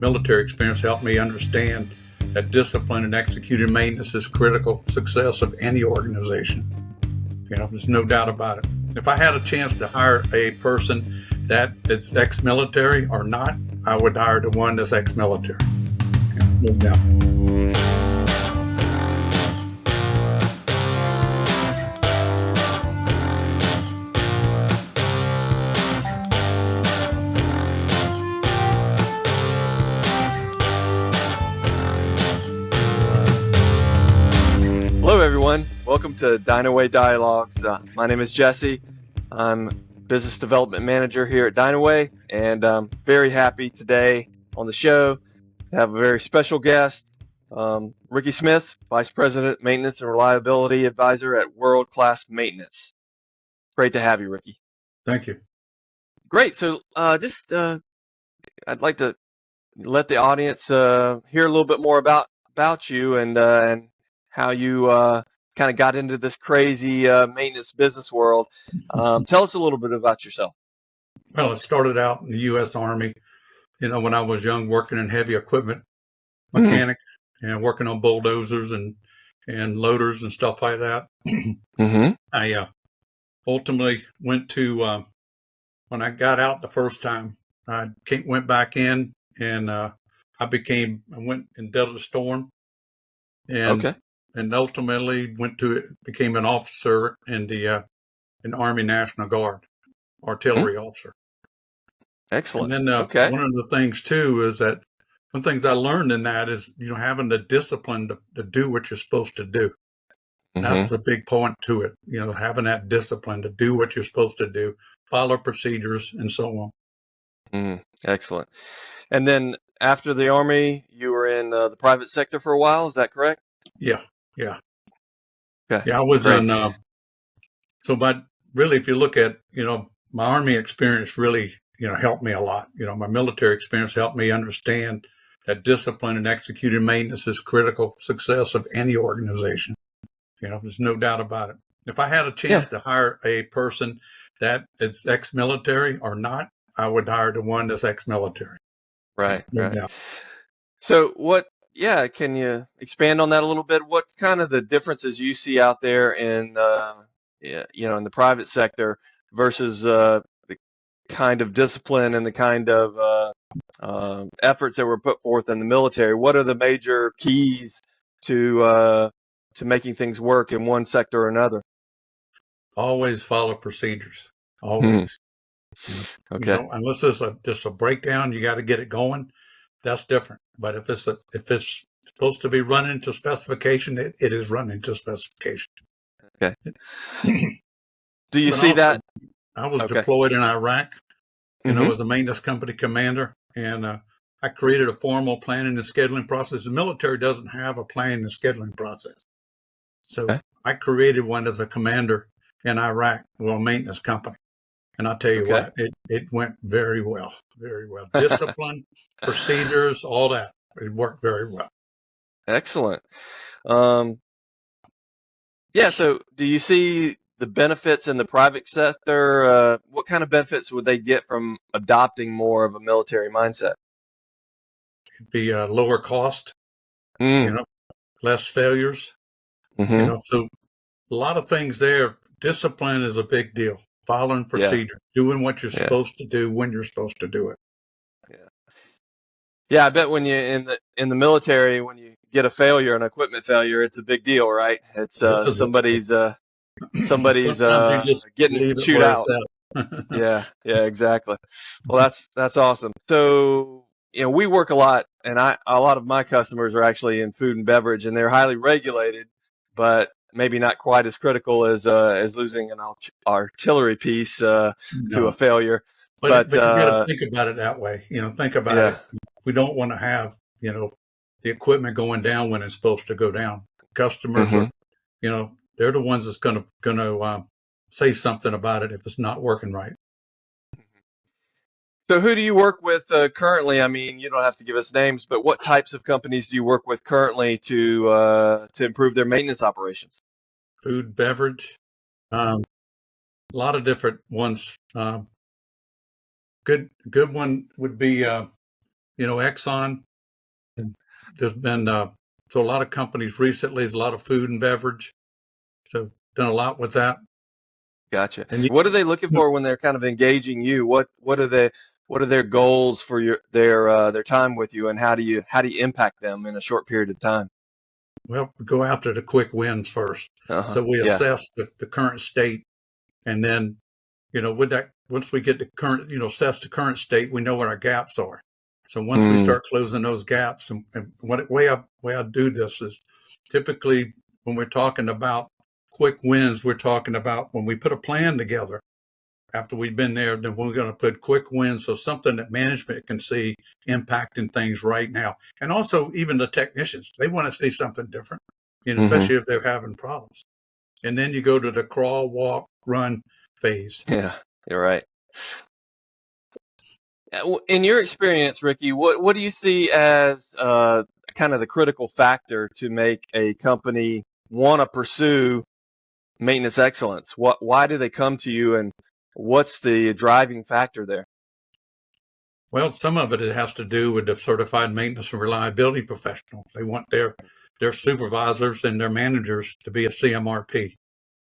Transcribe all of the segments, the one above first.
Military experience helped me understand that discipline and executing maintenance is critical to success of any organization. There's no doubt about it. If I had a chance to hire a person that is ex-military or not, I would hire the one that's ex-military. No doubt. Hello, everyone. Welcome to Dynaway Dialogues. My name is Jesse. I'm Business Development Manager here at Dynaway, and I'm very happy today on the show to have a very special guest, Ricky Smith, Vice President, Maintenance and Reliability Advisor at World Class Maintenance. Great to have you, Ricky. Thank you. Great. So I'd like to let the audience hear a little bit more about you and how you kind of got into this crazy maintenance business world. Tell us a little bit about yourself. Well, it started out in the U.S. Army, when I was young, working in heavy equipment mechanic and working on bulldozers and loaders and stuff like that. I ultimately went to, when I got out the first time, I went back in and I went and dealt a storm. And ultimately became an officer in the Army National Guard, artillery officer. Excellent. And then one of the things too is that one of the things I learned in that is having the discipline to do what you're supposed to do. That's the big point to it. Having that discipline to do what you're supposed to do, follow procedures, and so on. Excellent. And then after the Army, you were in the private sector for a while. Is that correct? Yeah. Okay. Yeah, I was but really, if you look at, my Army experience really, helped me a lot. My military experience helped me understand that discipline and executing maintenance is critical to success of any organization. There's no doubt about it. If I had a chance to hire a person that is ex-military or not, I would hire the one that's ex-military. Right. Doubt. So can you expand on that a little bit? What kind of the differences you see out there in, in the private sector versus the kind of discipline and the kind of efforts that were put forth in the military? What are the major keys to making things work in one sector or another? Always follow procedures. Always. Okay. Unless it's just a breakdown, you got to get it going. That's different. But if it's supposed to be running to specification, it is running to specification. Okay. Do you see that? I was deployed in Iraq, as a maintenance company commander, and I created a formal planning and scheduling process. The military doesn't have a planning and scheduling process. So I created one as a commander in Iraq, a maintenance company. And I'll tell you what, it went very well, very well. Discipline, procedures, all that. It worked very well. Excellent. So do you see the benefits in the private sector? What kind of benefits would they get from adopting more of a military mindset? It'd be lower cost, less failures. So a lot of things there. Discipline is a big deal. Following procedures, doing what you're supposed to do when you're supposed to do it. Yeah, I bet when you in the military, when you get a failure, an equipment failure, it's a big deal, right? It's somebody's getting chewed out. Yeah, exactly. Well, that's awesome. So we work a lot, and a lot of my customers are actually in food and beverage, and they're highly regulated, but maybe not quite as critical as losing an artillery piece to a failure. But you got to think about it that way. Think about it. We don't want to have the equipment going down when it's supposed to go down. Customers are, they're the ones that's going to say something about it if it's not working right. So who do you work with currently? I mean, you don't have to give us names, but what types of companies do you work with currently to improve their maintenance operations? Food, beverage, a lot of different ones. Good one would be, Exxon. There's been so a lot of companies recently. There's a lot of food and beverage. So done a lot with that. Gotcha. And What are they looking for when they're kind of engaging you? What are their goals for their time with you, and how do you impact them in a short period of time? well, we go after the quick wins first. So we Yeah. assess the current state, and then with that, once we get the current, assess the current state, we know what our gaps are. So once we start closing those gaps, and way I do this is typically when we're talking about quick wins, we're talking about when we put a plan together. After we've been there, then we're going to put quick wins, so something that management can see impacting things right now, and also even the technicians, they want to see something different, especially if they're having problems. And then you go to the crawl, walk, run phase. Yeah, you're right. In your experience, Ricky, what do you see as kind of the critical factor to make a company want to pursue maintenance excellence? Why do they come to you, and what's the driving factor there? Well, some of it has to do with the certified maintenance and reliability professional. They want their supervisors and their managers to be a CMRP.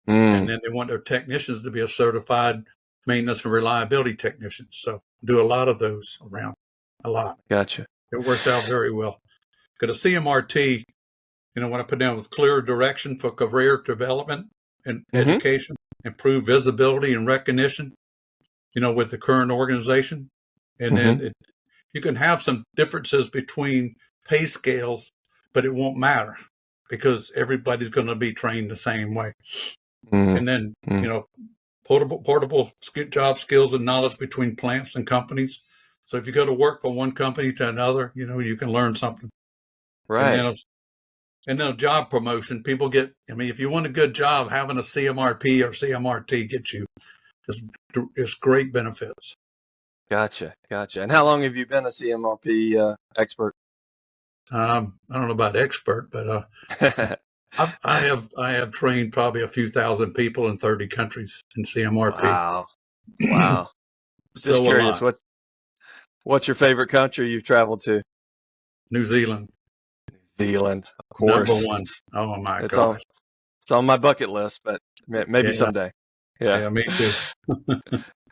And then they want their technicians to be a certified maintenance and reliability technician. So do a lot of those around, a lot. Gotcha. It works out very well. Because a CMRT, what I put down was clear direction for career development and education, improve visibility and recognition, with the current organization. And then you can have some differences between pay scales, but it won't matter because everybody's going to be trained the same way. And then, portable job skills and knowledge between plants and companies. So if you go to work from one company to another, you can learn something. Right. And then a job promotion, people get, if you want a good job, having a CMRP or CMRT gets you it's great benefits. Gotcha. And how long have you been a CMRP expert? I don't know about expert, but I have trained probably a few thousand people in 30 countries in CMRP. Wow. Just curious, what's your favorite country you've traveled to? New Zealand. New Zealand, of course. Number one. Oh my gosh. It's on my bucket list, but maybe someday. Yeah, me too.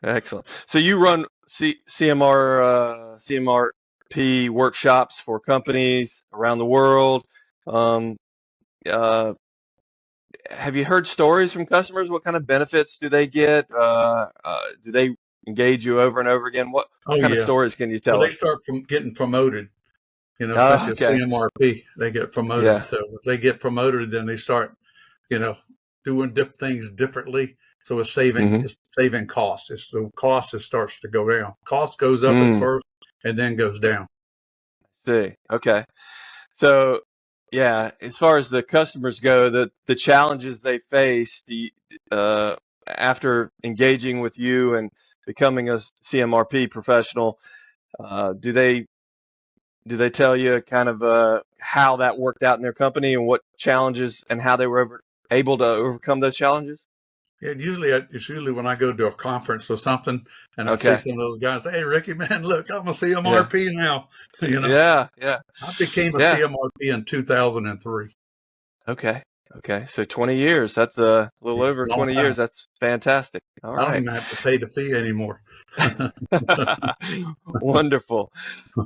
Excellent. So you run CMRP workshops for companies around the world. Have you heard stories from customers? What kind of benefits do they get? Do they engage you over and over again? What kind of stories can you tell us? They start from getting promoted, especially CMRP, they get promoted. Yeah. So if they get promoted, then they start, doing things differently. So it's saving costs. It's the cost that starts to go down. Cost goes up at first and then goes down. I see. Okay. So, yeah, as far as the customers go, the challenges they face after engaging with you and becoming a CMRP professional, do they tell you kind of how that worked out in their company and what challenges and how they were able to overcome those challenges? Yeah, it's usually when I go to a conference or something, and I see some of those guys say, "Hey, Ricky, man, look, I'm a CMRP now." Yeah. I became a CMRP in 2003. Okay. So 20 years. That's a little over 20 years. That's fantastic. All right. I don't even have to pay the fee anymore. Wonderful.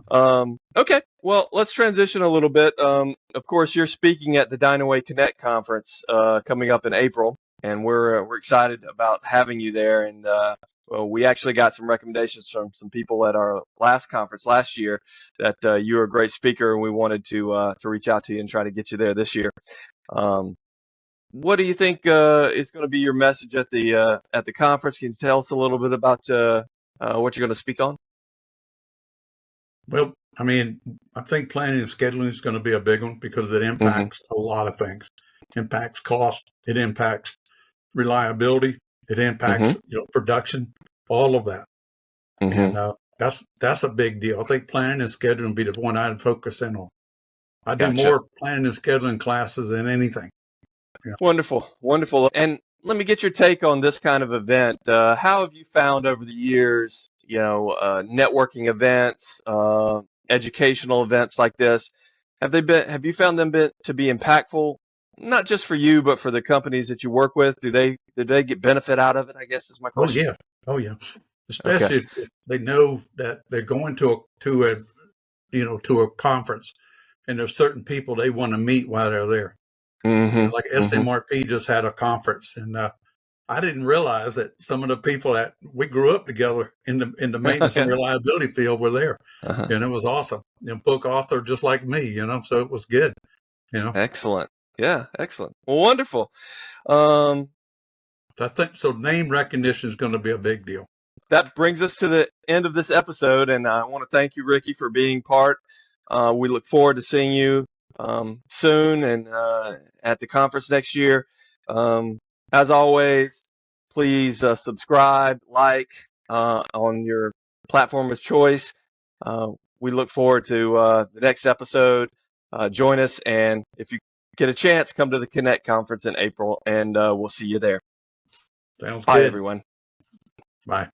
Okay. Well, let's transition a little bit. Of course, you're speaking at the Dynaway CONNECT conference coming up in April. And we're excited about having you there. And we actually got some recommendations from some people at our last conference last year that you were a great speaker, and we wanted to reach out to you and try to get you there this year. What do you think is going to be your message at the conference? Can you tell us a little bit about what you're going to speak on? Well, I think planning and scheduling is going to be a big one because it impacts a lot of things. It impacts cost. It impacts reliability. It impacts production. All of that. And that's a big deal. I think planning and scheduling would be the one I'd focus in on. I do more planning and scheduling classes than anything. Yeah. Wonderful. And let me get your take on this kind of event. How have you found over the years, networking events, educational events like this, have you found them to be impactful, not just for you, but for the companies that you work with? Did they get benefit out of it, I guess is my Oh question. yeah. Oh yeah. Okay. Especially if they know that they're going to a conference, and there's certain people they want to meet while they're there. Mm-hmm. Like Mm-hmm. SMRP just had a conference, and I didn't realize that some of the people that we grew up together in the maintenance and Yeah. reliability field were there, Uh-huh. and it was awesome. Book author just like me, so it was good. Excellent. Yeah, excellent. Well, wonderful. Um, I think so. Name recognition is going to be a big deal. that brings us to the end of this episode, and I want to thank you, Ricky, for being part. We look forward to seeing you soon and at the conference next year. As always, please subscribe, like on your platform of choice. We look forward to the next episode. Join us, and if you get a chance, come to the Connect conference in April, and we'll see you there. Sounds Bye, good. everyone. Bye.